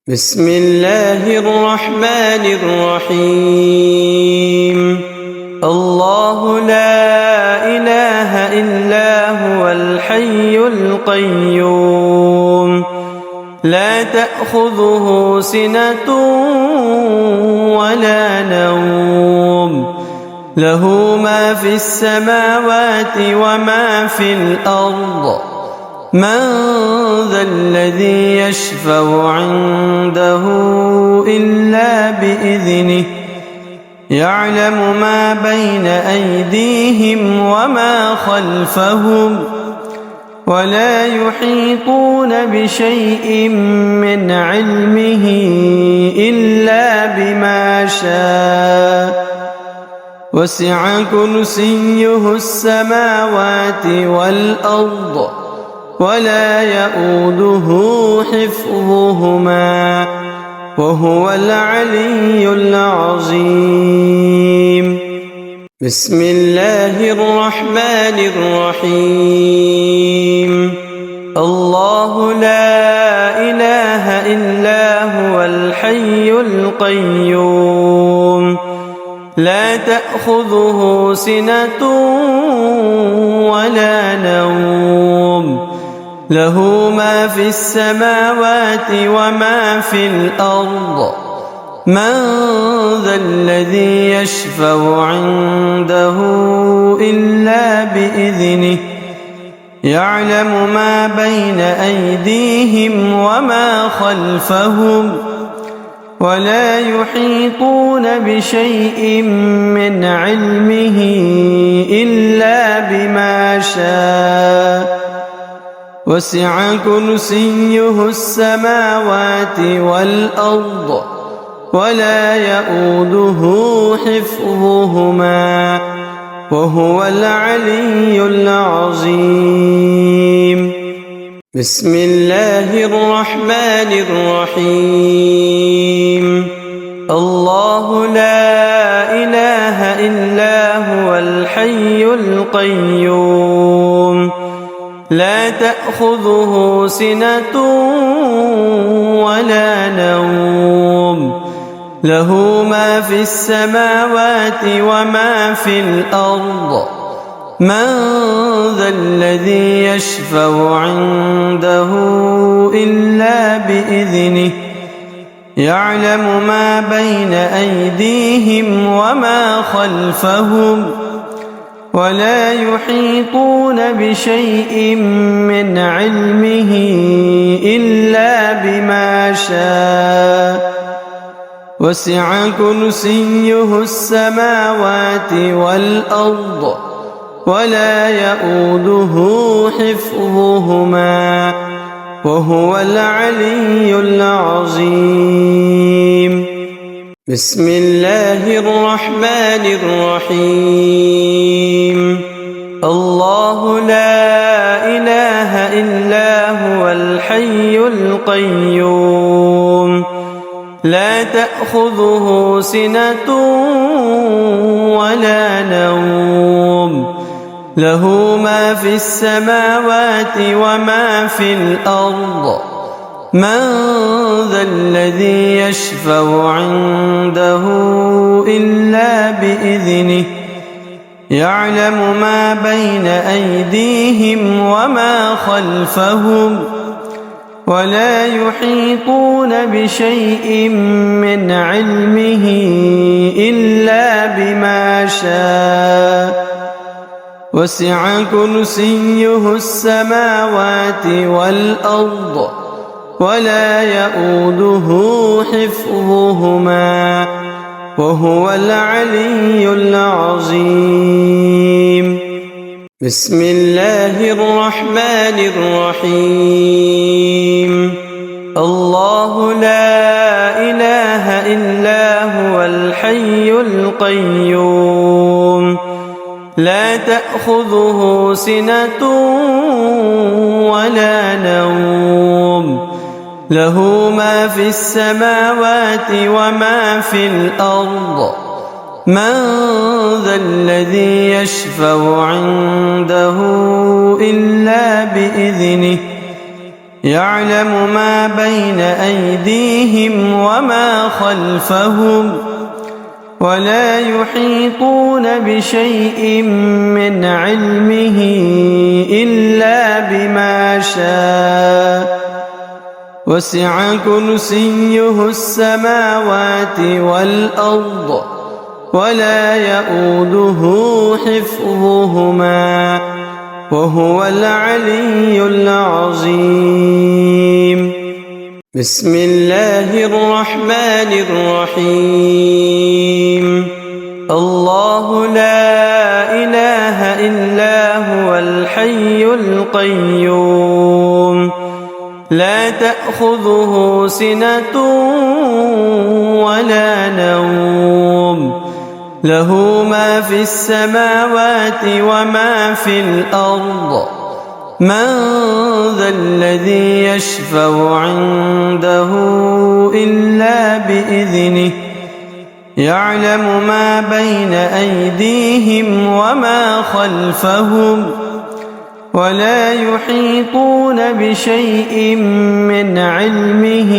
بسم الله الرحمن الرحيم. الله لا إله إلا هو الحي القيوم، لا تأخذه سنة ولا نوم، له ما في السماوات وما في الأرض. من ذا الذي يشفع عنده إلا بإذنه، يعلم ما بين أيديهم وما خلفهم، ولا يحيطون بشيء من علمه إلا بما شاء. وسع كرسيه السماوات والأرض، ولا يؤوده حفظهما، وهو العلي العظيم. بسم الله الرحمن الرحيم. الله لا إله إلا هو الحي القيوم، لا تأخذه سنة ولا نوم، له ما في السماوات وما في الأرض. من ذا الذي يشفع عنده إلا بإذنه، يعلم ما بين أيديهم وما خلفهم، ولا يحيطون بشيء من علمه إلا بما شاء. وسع كرسيه السماوات والأرض، ولا يؤوده حفظهما، وهو العلي العظيم. بسم الله الرحمن الرحيم. الله لا إله إلا هو الحي القيوم، لا تأخذه سنة ولا نوم، له ما في السماوات وما في الأرض. من ذا الذي يشفع عنده إلا بإذنه، يعلم ما بين أيديهم وما خلفهم، ولا يحيطون بشيء من علمه إلا بما شاء. وسع كرسيه السماوات والأرض، ولا يؤوده حفظهما، وهو العلي العظيم. بسم الله الرحمن الرحيم. الله لا إله إلا هو الحي القيوم، لا تأخذه سنة ولا نوم، له ما في السماوات وما في الأرض. من ذا الذي يشفع عنده إلا بإذنه، يعلم ما بين أيديهم وما خلفهم، ولا يحيطون بشيء من علمه إلا بما شاء. وسع كرسيه السماوات والأرض، ولا يؤوده حفظهما، وهو العلي العظيم. بسم الله الرحمن الرحيم. الله لا إله إلا هو الحي القيوم، لا تأخذه سنة ولا نوم، له ما في السماوات وما في الأرض. من ذا الذي يشفع عنده إلا بإذنه، يعلم ما بين أيديهم وما خلفهم ولا يحيطون بشيء من علمه إلا بما شاء وسع كرسيه السماوات والأرض ولا يؤوده حفظهما وهو العلي العظيم. بسم الله الرحمن الرحيم. الله لا إله إلا هو الحي القيوم لا تأخذه سنة ولا نوم له ما في السماوات وما في الأرض من ذا الذي يشفع عنده إلا بإذنه يعلم ما بين أيديهم وما خلفهم ولا يحيطون بشيء من علمه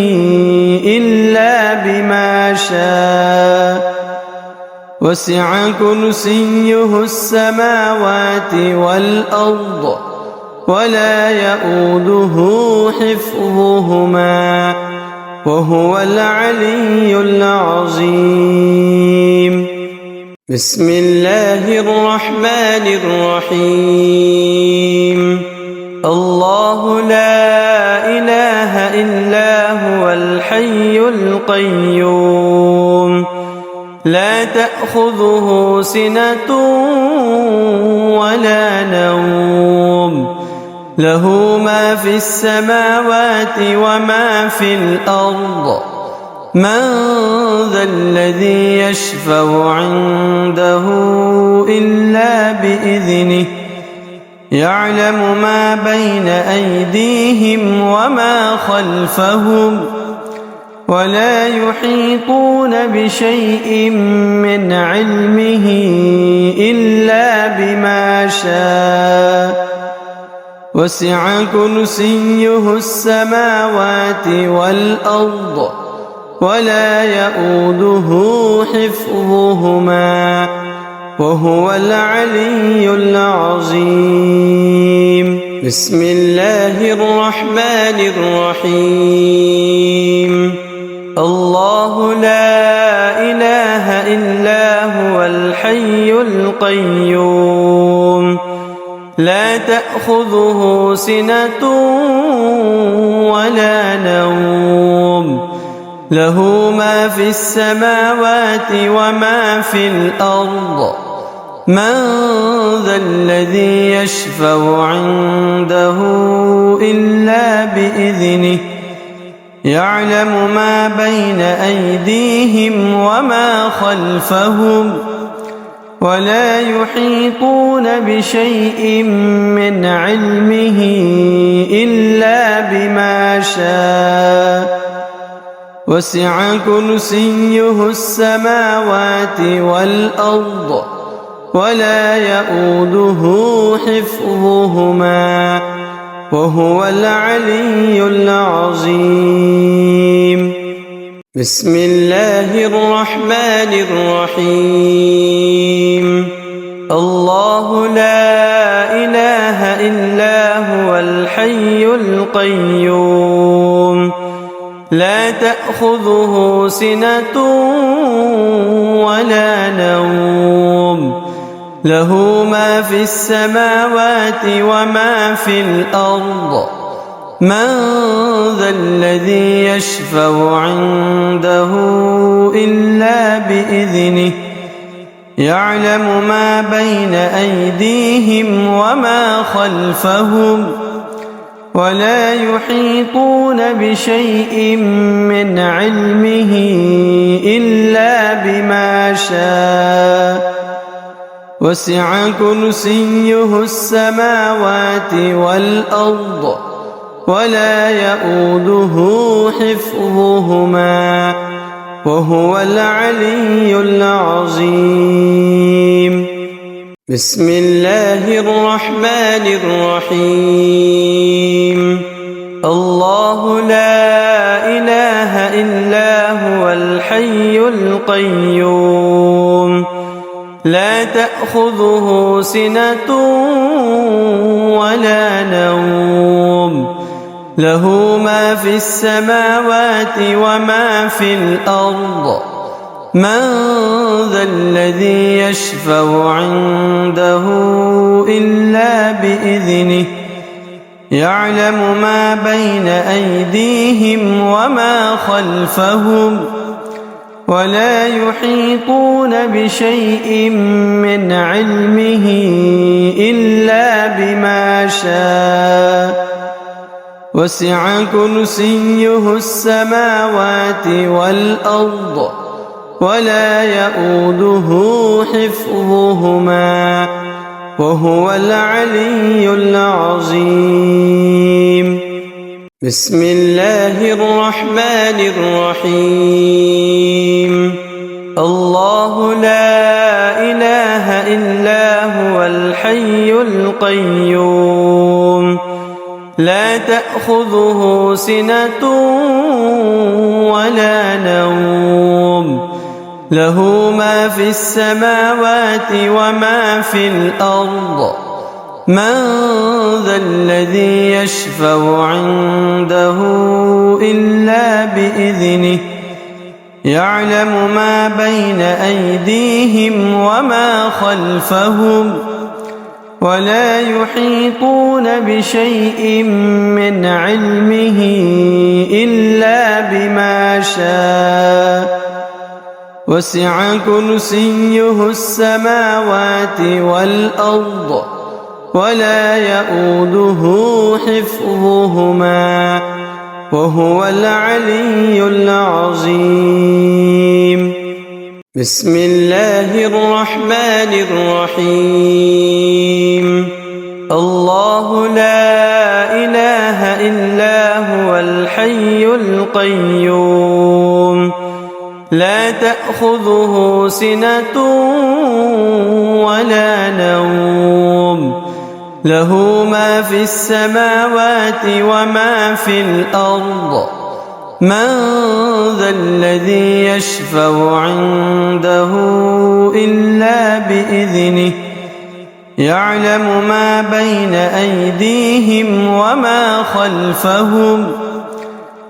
إلا بما شاء وسع كرسيه السماوات والأرض ولا يؤوده حفظهما وهو العلي العظيم. بسم الله الرحمن الرحيم. الله لا إله إلا هو الحي القيوم لا تأخذه سنة ولا نوم له ما في السماوات وما في الأرض من ذا الذي يشفع عنده إلا بإذنه يعلم ما بين أيديهم وما خلفهم ولا يحيطون بشيء من علمه إلا بما شاء وسع كرسيه السماوات والأرض ولا يؤوده حفظهما وهو العلي العظيم. بسم الله الرحمن الرحيم. الله لا إله إلا هو الحي القيوم لا تأخذه سنة ولا نوم له ما في السماوات وما في الأرض من ذا الذي يشفع عنده إلا بإذنه يعلم ما بين أيديهم وما خلفهم ولا يحيطون بشيء من علمه إلا بما شاء وسع كرسيه السماوات والأرض ولا يؤوده حفظهما وهو العلي العظيم. بسم الله الرحمن الرحيم. الله لا إله إلا هو الحي القيوم لا تأخذه سنة ولا نوم له ما في السماوات وما في الأرض من ذا الذي يشفع عنده إلا بإذنه يعلم ما بين أيديهم وما خلفهم ولا يحيطون بشيء من علمه إلا بما شاء وسع كرسيه السماوات والأرض ولا يؤوده حفظهما وهو العلي العظيم. بسم الله الرحمن الرحيم. الله الحي القيوم لا تأخذه سنة ولا نوم له ما في السماوات وما في الأرض من ذا الذي يشفع عنده إلا بإذنه يعلم ما بين أيديهم وما خلفهم ولا يحيطون بشيء من علمه إلا بما شاء وسع كرسيه السماوات والأرض ولا يؤوده حفظهما وهو العلي العظيم بسم الله الرحمن الرحيم الله لا إله إلا هو الحي القيوم لا تأخذه سنة ولا نوم له ما في السماوات وما في الأرض من ذا الذي يشفع عنده إلا بإذنه يعلم ما بين أيديهم وما خلفهم ولا يحيطون بشيء من علمه إلا بما شاء وسع كرسيه السماوات والأرض ولا يؤوده حفظهما وهو العلي العظيم بسم الله الرحمن الرحيم الله لا إله إلا هو الحي القيوم لا تأخذه سنة ولا نوم له ما في السماوات وما في الأرض من ذا الذي يشفع عنده إلا بإذنه يعلم ما بين أيديهم وما خلفهم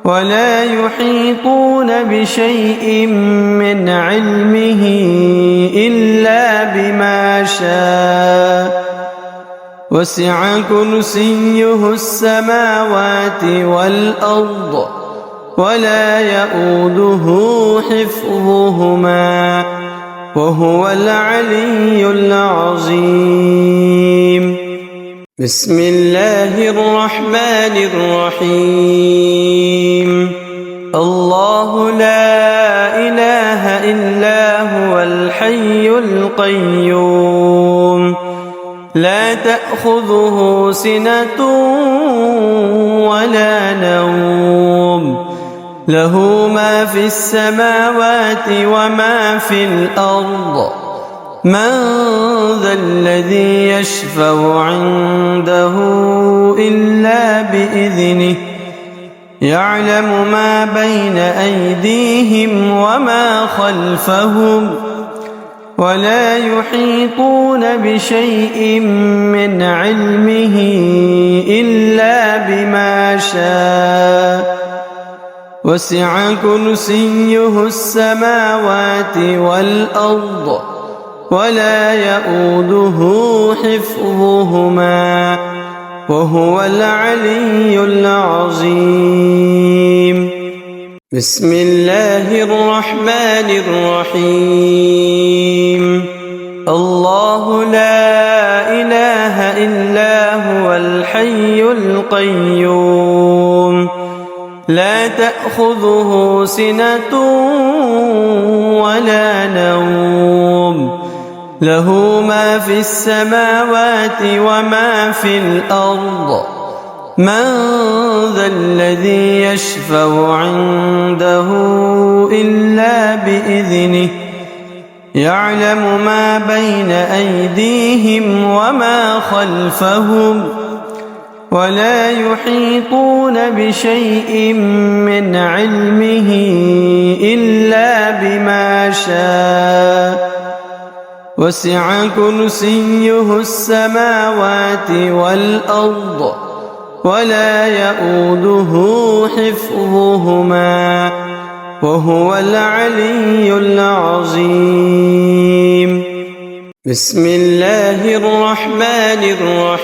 ولا يحيطون بشيء من علمه إلا بما شاء وسع كرسيه السماوات والأرض ولا يؤوده حفظهما وهو العلي العظيم بسم الله الرحمن الرحيم الله لا إله إلا هو الحي القيوم لا تأخذه سنة ولا نوم له ما في السماوات وما في الأرض من ذا الذي يشفع عنده إلا بإذنه يعلم ما بين أيديهم وما خلفهم ولا يحيطون بشيء من علمه إلا بما شاء وسع كرسيه السماوات والأرض ولا يؤوده حفظهما وهو العلي العظيم بسم الله الرحمن الرحيم الله لا إله إلا هو الحي القيوم لا تأخذه سنة ولا نوم له ما في السماوات وما في الأرض من ذا الذي يشفع عنده إلا بإذنه يعلم ما بين أيديهم وما خلفهم ولا يحيطون بشيء من علمه إلا شاء وسع كرسيه السماوات والأرض ولا يئوده حفظهما وهو العلي العظيم. بسم الله الرحمن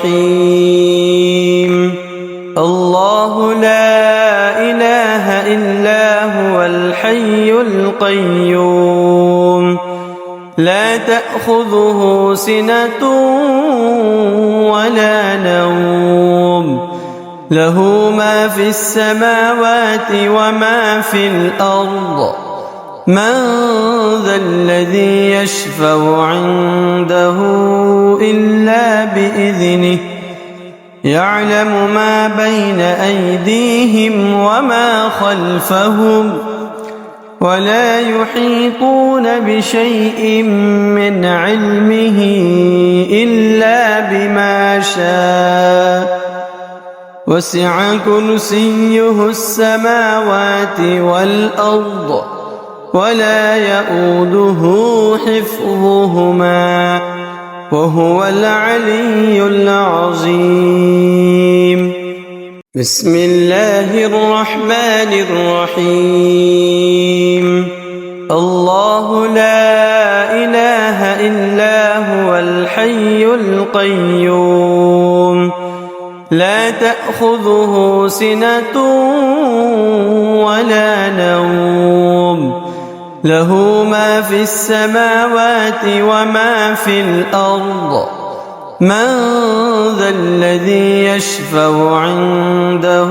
الرحيم. الله لا إله إلا هو الحي القيوم لا تأخذه سنة ولا نوم له ما في السماوات وما في الأرض من ذا الذي يشفع عنده إلا بإذنه يعلم ما بين أيديهم وما خلفهم ولا يحيطون بشيء من علمه إلا بما شاء وسع كرسيه السماوات والأرض ولا يئوده حفظهما وهو العلي العظيم. بسم الله الرحمن الرحيم. الله لا إله إلا هو الحي القيوم لا تأخذه سنة ولا نوم له ما في السماوات وما في الأرض من ذا الذي يشفع عنده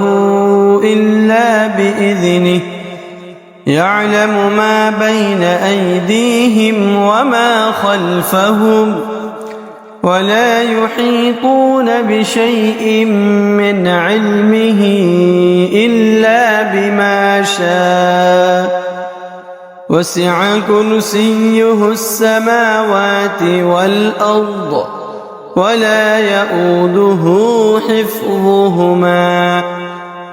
إلا بإذنه يعلم ما بين أيديهم وما خلفهم ولا يحيطون بشيء من علمه إلا بما شاء وسع كرسيه السماوات والأرض ولا يئوده حفظهما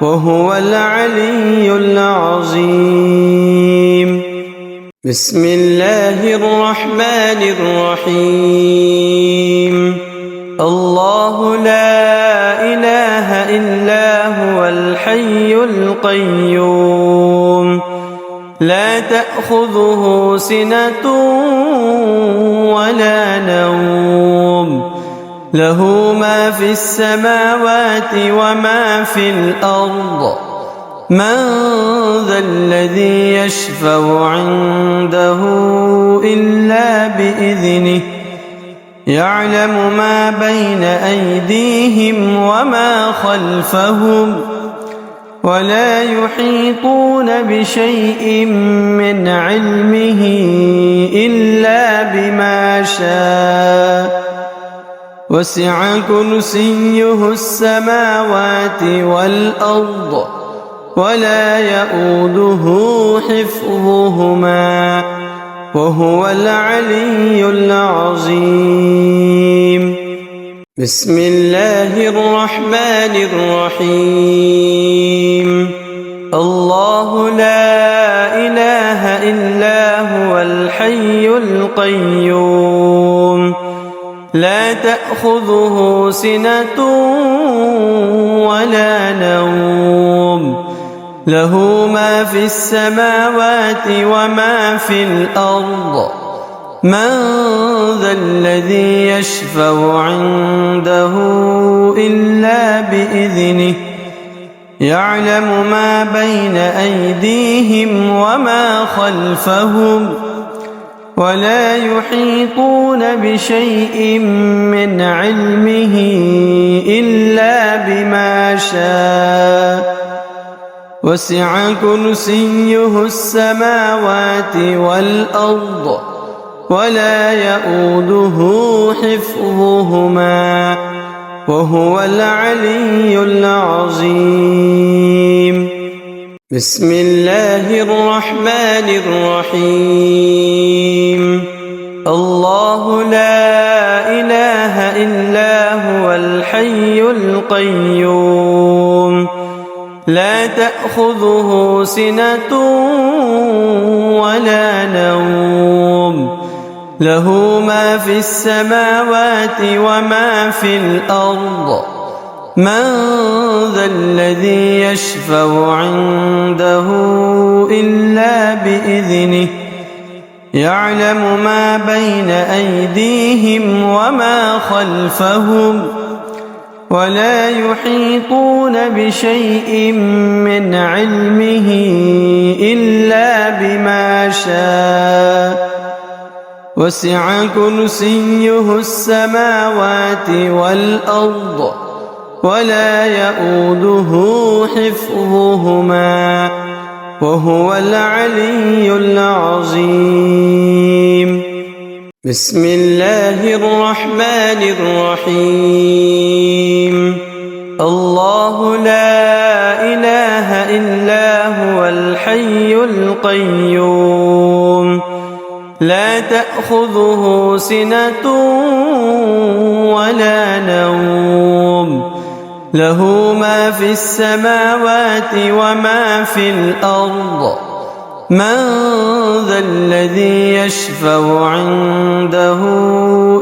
وهو العلي العظيم. بسم الله الرحمن الرحيم. الله لا إله إلا هو الحي القيوم لا تأخذه سنة ولا نوم له ما في السماوات وما في الأرض من ذا الذي يشفع عنده إلا بإذنه يعلم ما بين أيديهم وما خلفهم ولا يحيطون بشيء من علمه إلا بما شاء وسع كرسيه السماوات والأرض ولا يئوده حفظهما وهو العلي العظيم. بسم الله الرحمن الرحيم. الله لا إله إلا هو الحي القيوم لا تأخذه سنة ولا نوم له ما في السماوات وما في الأرض من ذا الذي يشفع عنده إلا بإذنه يعلم ما بين أيديهم وما خلفهم ولا يحيطون بشيء من علمه إلا بما شاء وسع كرسيه السماوات والأرض ولا يئوده حفظهما وهو العلي العظيم. بسم الله الرحمن الرحيم. الله لا إله إلا هو الحي القيوم لا تأخذه سنة ولا نوم له ما في السماوات وما في الأرض من ذا الذي يشفع عنده إلا بإذنه يعلم ما بين أيديهم وما خلفهم ولا يحيطون بشيء من علمه إلا بما شاء وسع كرسيه السماوات والأرض ولا يؤوده حفظهما وهو العلي العظيم. بسم الله الرحمن الرحيم. الله لا إله إلا هو الحي القيوم لا تأخذه سنة ولا نوم له ما في السماوات وما في الأرض من ذا الذي يشفع عنده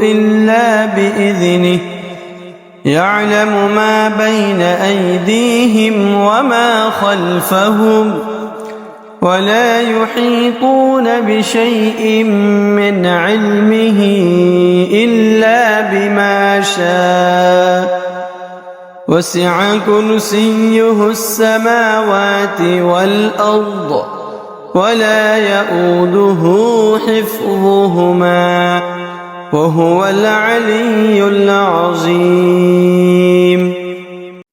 إلا بإذنه يعلم ما بين أيديهم وما خلفهم ولا يحيطون بشيء من علمه إلا بما شاء وسع كرسيه السماوات والأرض ولا يؤوده حفظهما وهو العلي العظيم.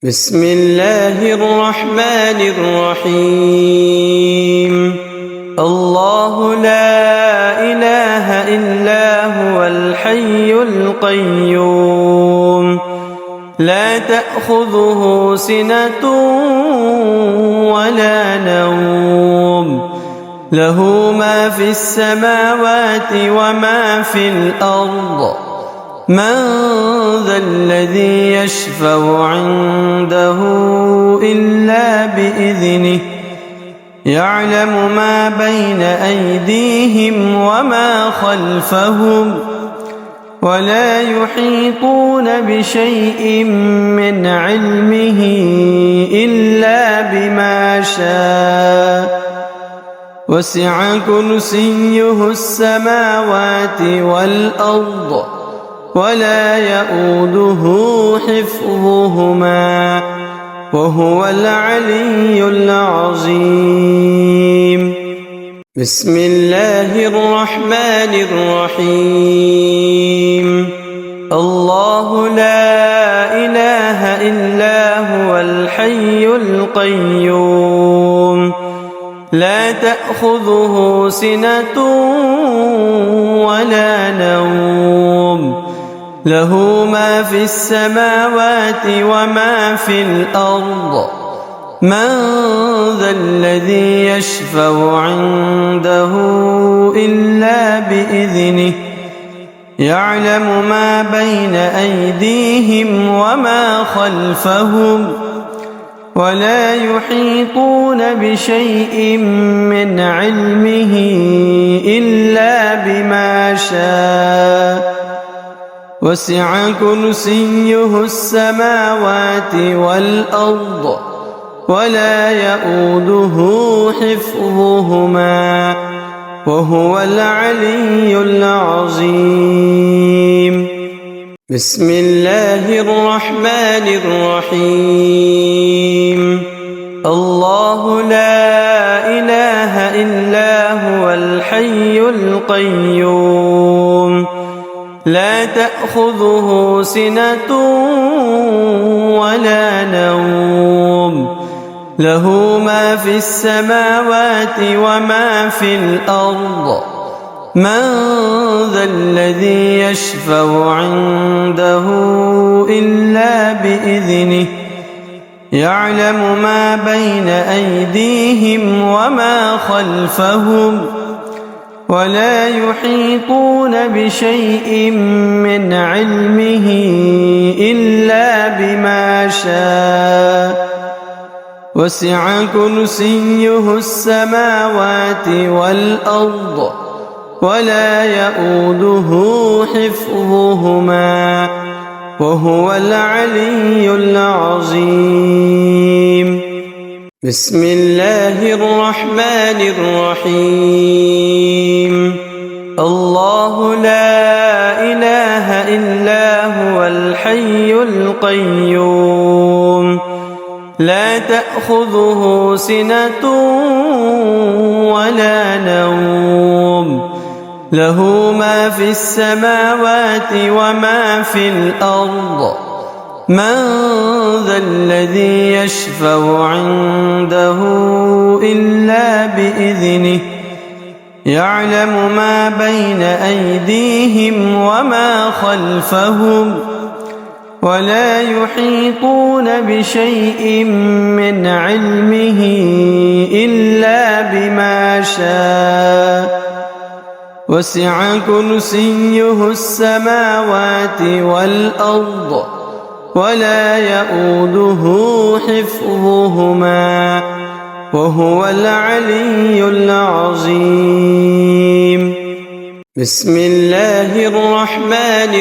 بسم الله الرحمن الرحيم. الله لا إله إلا هو الحي القيوم لا تأخذه سنة ولا نوم له ما في السماوات وما في الأرض من ذا الذي يشفع عنده إلا بإذنه يعلم ما بين أيديهم وما خلفهم ولا يحيطون بشيء من علمه إلا بما شاء وسع كرسيه السماوات والأرض ولا يؤوده حفظهما وهو العلي العظيم. بسم الله الرحمن الرحيم. الله لا إله إلا هو الحي القيوم لا تأخذه سنة ولا نوم له ما في السماوات وما في الأرض من ذا الذي يشفع عنده إلا بإذنه يعلم ما بين أيديهم وما خلفهم ولا يحيطون بشيء من علمه إلا بما شاء وسع كرسيه السماوات والأرض ولا يؤوده حفظهما وهو العلي العظيم. بسم الله الرحمن الرحيم. الله لا إله إلا هو الحي القيوم لا تأخذه سنة ولا نوم له ما في السماوات وما في الأرض من ذا الذي يشفع عنده إلا بإذنه يعلم ما بين أيديهم وما خلفهم ولا يحيطون بشيء من علمه إلا بما شاء وسع كرسيه السماوات والأرض ولا يؤوده حفظهما وهو العلي العظيم. بسم الله الرحمن الرحيم. الله لا إله إلا هو الحي القيوم لا تأخذه سنة ولا نوم له ما في السماوات وما في الأرض من ذا الذي يشفع عنده إلا بإذنه يعلم ما بين أيديهم وما خلفهم ولا يحيطون بشيء من علمه إلا بما شاء وسع كرسيه السماوات والأرض ولا يؤوده حفظهما وهو العلي العظيم. بسم الله الرحمن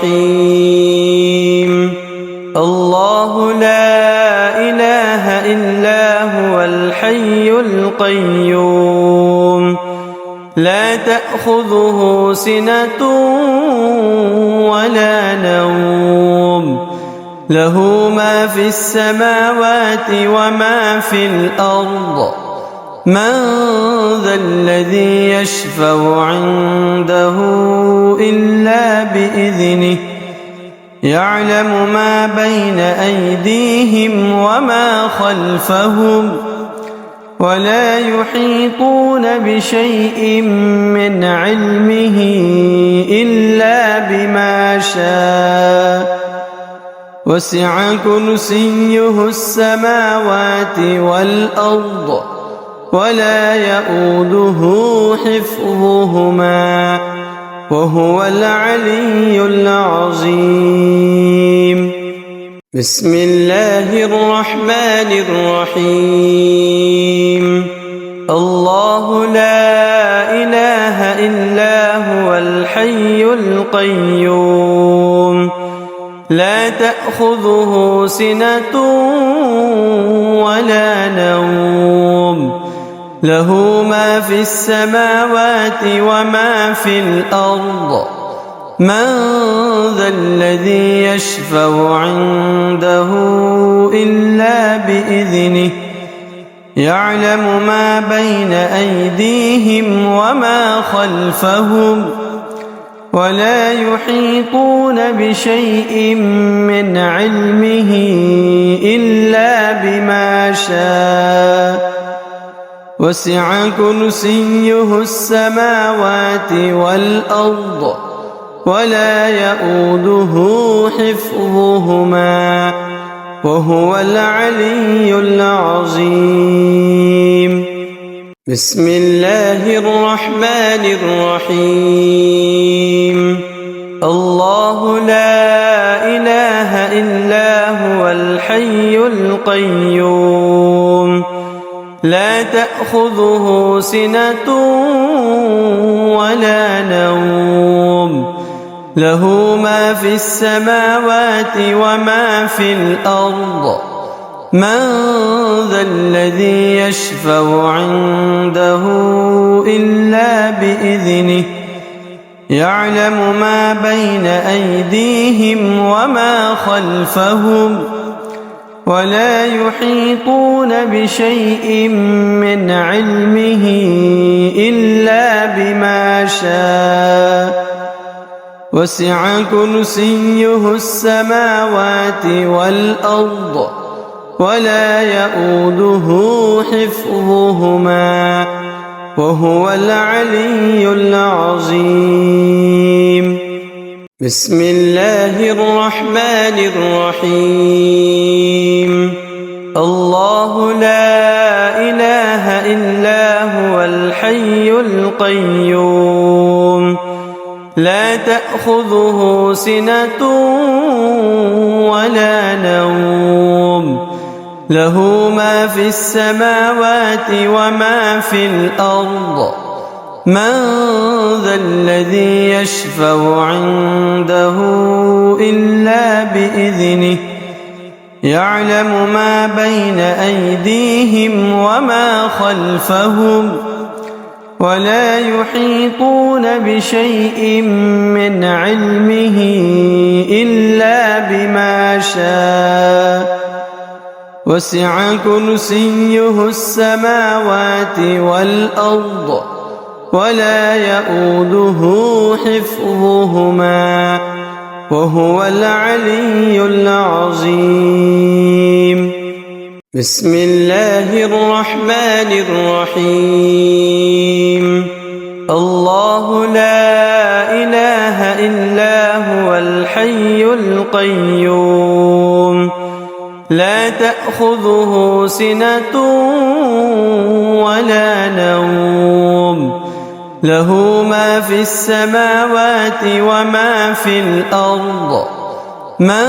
الرحيم. الله لا إله إلا هو الحي القيوم لا تأخذه سنة ولا نوم له ما في السماوات وما في الأرض من ذا الذي يشفع عنده إلا بإذنه يعلم ما بين أيديهم وما خلفهم ولا يحيطون بشيء من علمه إلا بما شاء وسع كرسيه السماوات والأرض ولا يؤوده حفظهما وهو العلي العظيم. بسم الله الرحمن الرحيم. الله لا إله إلا هو الحي القيوم لا تأخذه سنة ولا نوم له ما في السماوات وما في الأرض من ذا الذي يشفع عنده إلا بإذنه يعلم ما بين أيديهم وما خلفهم ولا يحيطون بشيء من علمه إلا بما شاء وسع كرسيه السماوات والأرض ولا يؤوده حفظهما وهو العلي العظيم. بسم الله الرحمن الرحيم. الله لا إله إلا هو الحي القيوم لا تأخذه سنة ولا نوم له ما في السماوات وما في الأرض من ذا الذي يشفع عنده إلا بإذنه يعلم ما بين أيديهم وما خلفهم ولا يحيطون بشيء من علمه إلا بما شاء وسع كرسيه السماوات والأرض ولا يؤوده حفظهما وهو العلي العظيم. بسم الله الرحمن الرحيم. الله لا إله إلا هو الحي القيوم لا تأخذه سنة ولا نوم له ما في السماوات وما في الأرض من ذا الذي يشفع عنده إلا بإذنه يعلم ما بين أيديهم وما خلفهم ولا يحيطون بشيء من علمه إلا بما شاء وسع كرسيه السماوات والأرض ولا يؤوده حفظهما وهو العلي العظيم. بسم الله الرحمن الرحيم. الله لا إله إلا هو الحي القيوم لا تأخذه سنة ولا نوم له ما في السماوات وما في الأرض من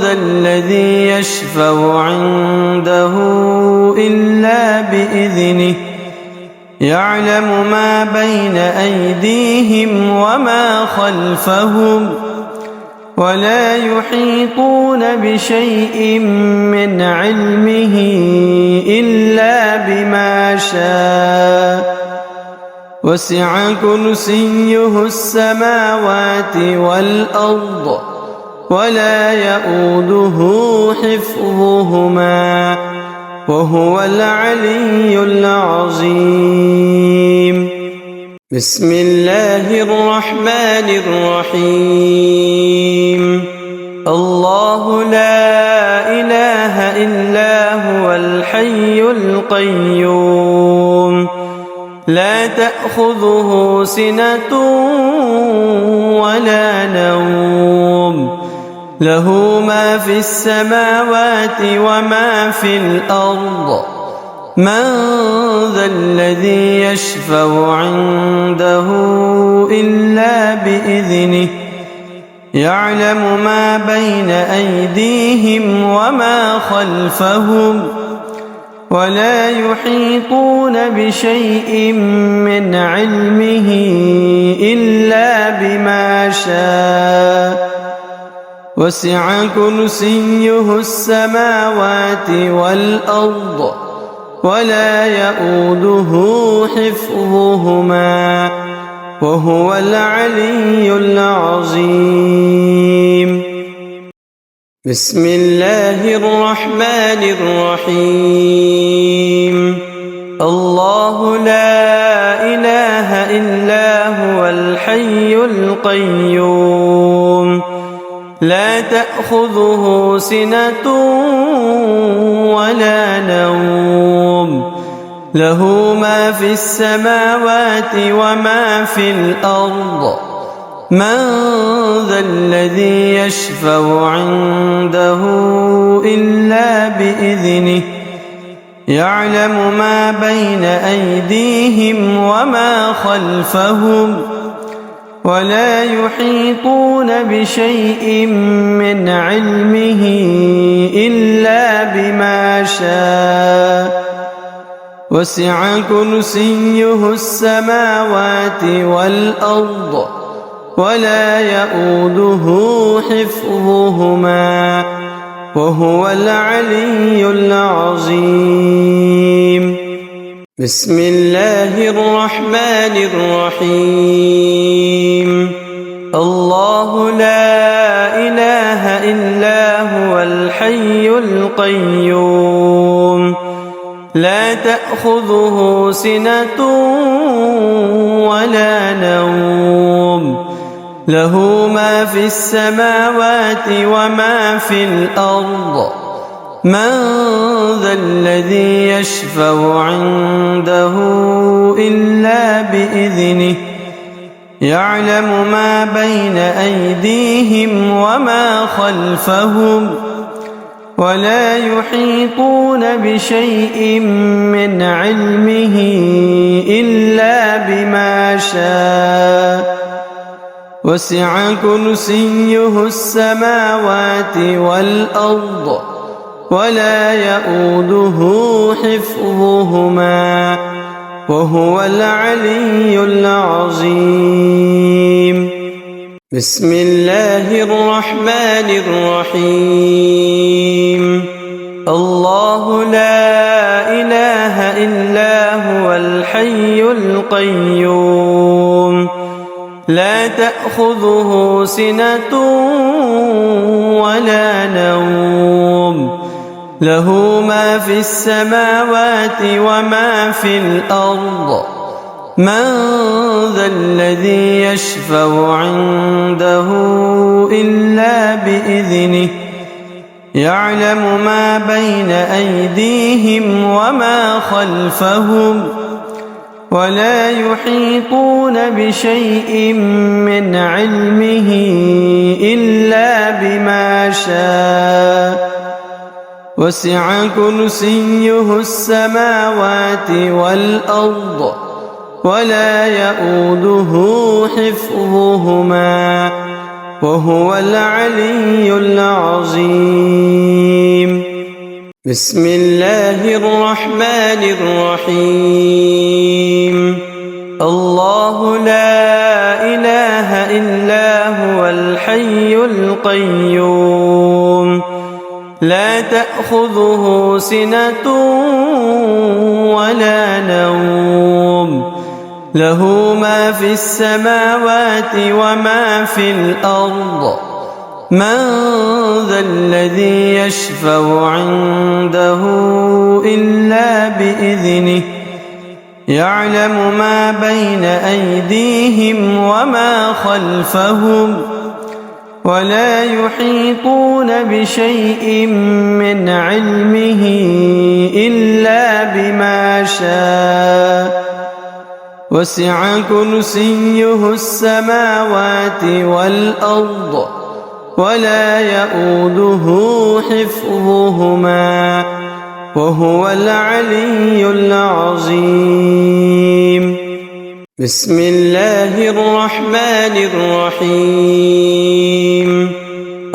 ذا الذي يشفع عنده إلا بإذنه يعلم ما بين أيديهم وما خلفهم ولا يحيطون بشيء من علمه إلا بما شاء وسع كرسيه السماوات والأرض ولا يؤوده حفظهما وهو العلي العظيم. بسم الله الرحمن الرحيم. الله لا إله إلا هو الحي القيوم لا تأخذه سنة ولا نوم له ما في السماوات وما في الأرض من ذا الذي يشفع عنده إلا بإذنه يعلم ما بين أيديهم وما خلفهم ولا يحيطون بشيء من علمه إلا بما شاء وسع كرسيه السماوات والأرض ولا يؤوده حفظهما وهو العلي العظيم. بسم الله الرحمن الرحيم. الله لا إله إلا هو الحي القيوم لا تأخذه سنة ولا نوم له ما في السماوات وما في الأرض من ذا الذي يشفع عنده إلا بإذنه يعلم ما بين أيديهم وما خلفهم ولا يحيطون بشيء من علمه إلا بما شاء وسع كرسيه السماوات والأرض ولا يؤوده حفظهما وهو العلي العظيم. بسم الله الرحمن الرحيم. الله لا إله إلا هو الحي القيوم لا تأخذه سنة ولا نوم له ما في السماوات وما في الأرض من ذا الذي يشفع عنده إلا بإذنه يعلم ما بين أيديهم وما خلفهم ولا يحيطون بشيء من علمه إلا بما شاء وسع كرسيه السماوات والأرض ولا يؤوده حفظهما وهو العلي العظيم. بسم الله الرحمن الرحيم. الله لا إله إلا هو الحي القيوم لا تأخذه سنة ولا نوم له ما في السماوات وما في الأرض من ذا الذي يشفع عنده إلا بإذنه يعلم ما بين أيديهم وما خلفهم ولا يحيطون بشيء من علمه إلا بما شاء وسع كرسيه السماوات والأرض ولا يؤوده حفظهما وهو العلي العظيم. بسم الله الرحمن الرحيم. الله لا إله إلا هو الحي القيوم لا تأخذه سنة ولا نوم له ما في السماوات وما في الأرض من ذا الذي يشفع عنده إلا بإذنه يعلم ما بين أيديهم وما خلفهم ولا يحيطون بشيء من علمه إلا بما شاء وسع كرسيه السماوات والأرض ولا يؤوده حفظهما وهو العلي العظيم. بسم الله الرحمن الرحيم. الله لا إله إلا هو الحي القيوم لا تأخذه سنة ولا نوم له ما في السماوات وما في الأرض من ذا الذي يشفع عنده إلا بإذنه يعلم ما بين أيديهم وما خلفهم ولا يحيطون بشيء من علمه إلا بما شاء وسع كرسيه السماوات والأرض ولا يؤوده حفظهما وهو العلي العظيم. بسم الله الرحمن الرحيم.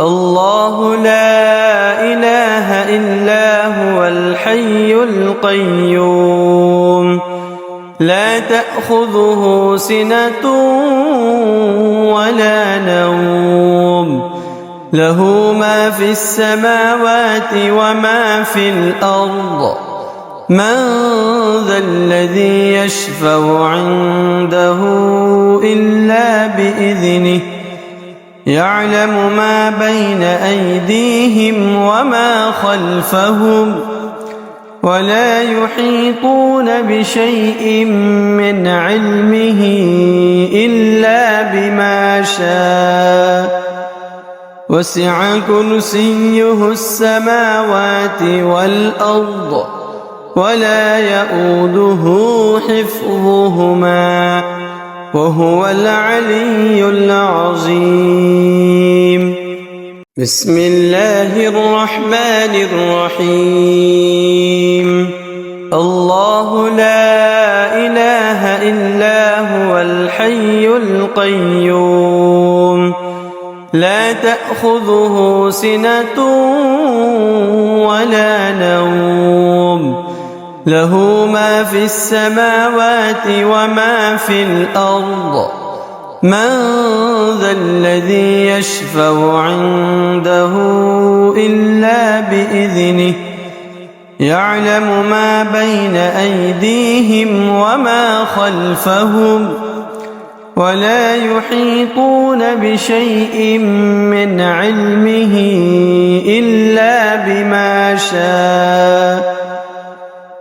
الله لا إله إلا هو الحي القيوم لا تأخذه سنة ولا نوم له ما في السماوات وما في الأرض من ذا الذي يشفع عنده إلا بإذنه يعلم ما بين أيديهم وما خلفهم ولا يحيطون بشيء من علمه إلا بما شاء وسع كرسيه السماوات والأرض ولا يؤوده حفظهما وهو العلي العظيم. بسم الله الرحمن الرحيم. الله لا إله إلا هو الحي القيوم لا تأخذه سنة ولا نوم له ما في السماوات وما في الأرض من ذا الذي يشفع عنده إلا بإذنه يعلم ما بين أيديهم وما خلفهم ولا يحيطون بشيء من علمه إلا بما شاء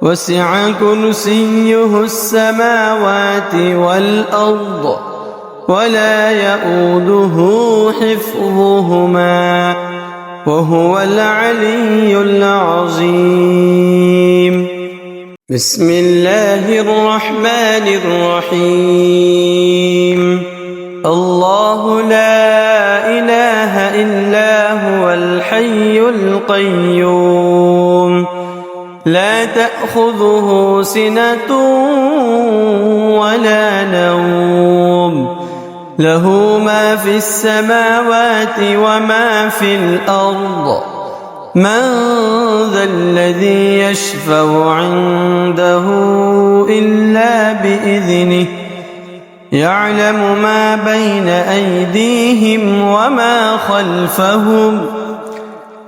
وسع كرسيه السماوات والأرض ولا يؤوده حفظهما وهو العلي العظيم. بسم الله الرحمن الرحيم. الله لا إله إلا هو الحي القيوم لا تأخذه سنة ولا نوم له ما في السماوات وما في الأرض من ذا الذي يشفع عنده إلا بإذنه يعلم ما بين أيديهم وما خلفهم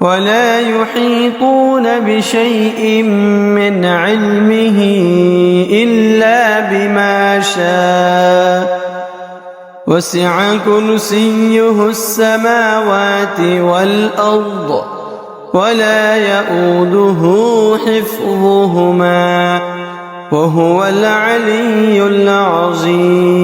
ولا يحيطون بشيء من علمه إلا بما شاء وسع كرسيه السماوات والأرض ولا يؤوده حفظهما وهو العلي العظيم